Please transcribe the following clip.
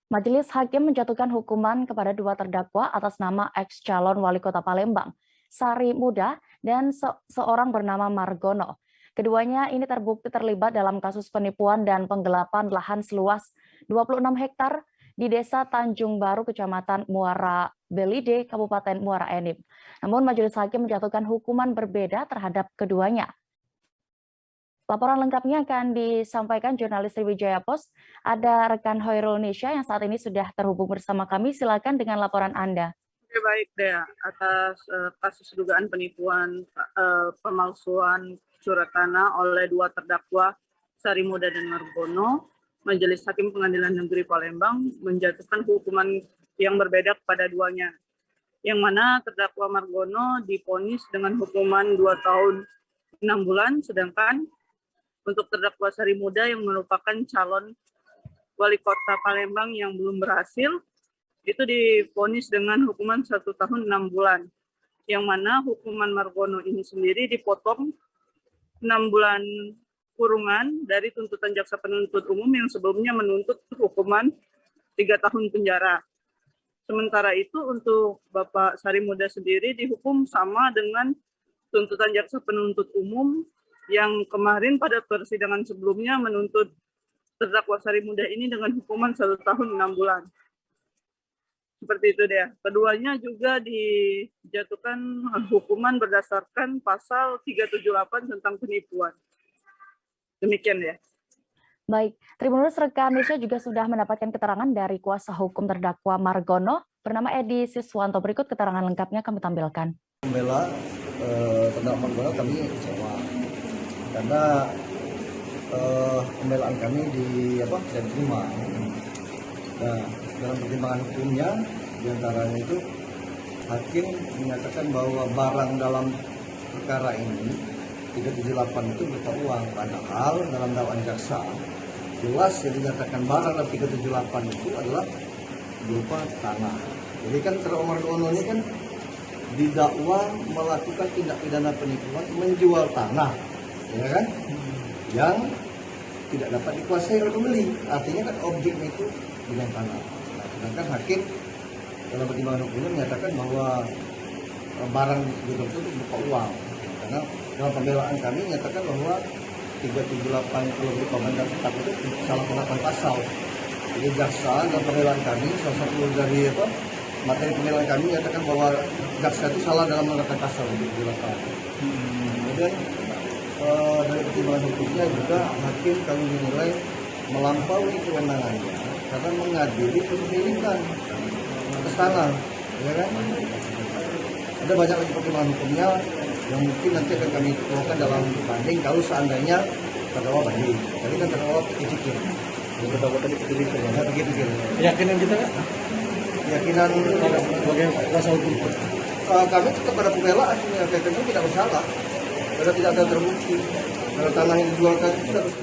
Majelis Hakim menjatuhkan hukuman kepada dua terdakwa atas nama ex-calon wali kota Palembang, Sari Muda, dan seorang bernama Margono. Keduanya ini terbukti terlibat dalam kasus penipuan dan penggelapan lahan seluas 26 hektar di Desa Tanjung Baru, Kecamatan Muara Belide, Kabupaten Muara Enim. Namun Majelis Hakim menjatuhkan hukuman berbeda terhadap keduanya. Laporan lengkapnya akan disampaikan jurnalis Sriwijaya Post. Ada rekan Hoirul Nisha yang saat ini sudah terhubung bersama kami. Silakan dengan laporan Anda. Oke, baik, Dea. Atas kasus dugaan penipuan pemalsuan surat tanah oleh dua terdakwa Sari Muda dan Margono, Majelis Hakim Pengadilan Negeri Palembang menjatuhkan hukuman yang berbeda kepada duanya. Yang mana terdakwa Margono divonis dengan hukuman 2 tahun 6 bulan, sedangkan untuk terdakwa Sari Muda yang merupakan calon wali kota Palembang yang belum berhasil, itu divonis dengan hukuman 1 tahun 6 bulan. Yang mana hukuman Margono ini sendiri dipotong 6 bulan kurungan dari tuntutan jaksa penuntut umum yang sebelumnya menuntut hukuman 3 tahun penjara. Sementara itu untuk Bapak Sari Muda sendiri dihukum sama dengan tuntutan jaksa penuntut umum yang kemarin pada persidangan sebelumnya menuntut terdakwa Sari Muda ini dengan hukuman 1 tahun 6 bulan. Seperti itu deh. Keduanya juga dijatuhkan hukuman berdasarkan pasal 378 tentang penipuan. Demikian ya. Baik, Tribuners rekan Nisha juga sudah mendapatkan keterangan dari kuasa hukum terdakwa Margono bernama Edi Siswanto. Berikut keterangan lengkapnya kami tampilkan. Membela terdakwa Margono kami kecewa karena pembelaan kami tidak diterima. Nah, dalam pertimbangan hukumnya diantaranya itu hakim menyatakan bahwa barang dalam perkara ini 378 itu berupa uang, padahal dalam dakwaan jaksa jelas yang dinyatakan barang dalam 378 itu adalah berupa tanah. Jadi kan terdakwa Margono ini kan didakwa melakukan tindak pidana penipuan menjual tanah, ya kan? Yang tidak dapat dikuasai oleh pembeli. Artinya kan objeknya itu dengan tanah. Nah, sedangkan hakim dalam pertimbangan hukumnya menyatakan bahwa barang itu berupa uang. Karena dalam pembelaan kami menyatakan bahwa 378 kalau berupa benda tetap itu salah penerapan pasal. Jadi jaksa dalam pembelaan kami, salah satu dari materi pembelaan kami menyatakan bahwa jaksa itu salah dalam menerapkan pasal 378. Kemudian dari pertimbangan hukumnya juga hakim kami menilai melampaui kewenangannya karena mengadili kepemilikan atas tanah, ya kan? Ada banyak lagi pertimbangan hukumnya yang mungkin nanti akan kami keluarkan dalam banding kalau seandainya terdakwa banding. Tadi kan terdakwa pikir-pikir. Yang terdakwa tadi pikir-pikir. Ya, pikir-pikir. Keyakinan kita kan? Keyakinan sebagai kuasa hukum. Kami tetap pada pembelaan, ya, tentu tidak bersalah. Karena tidak ada terbukti. Kalau tanah yang dijualkan itu harus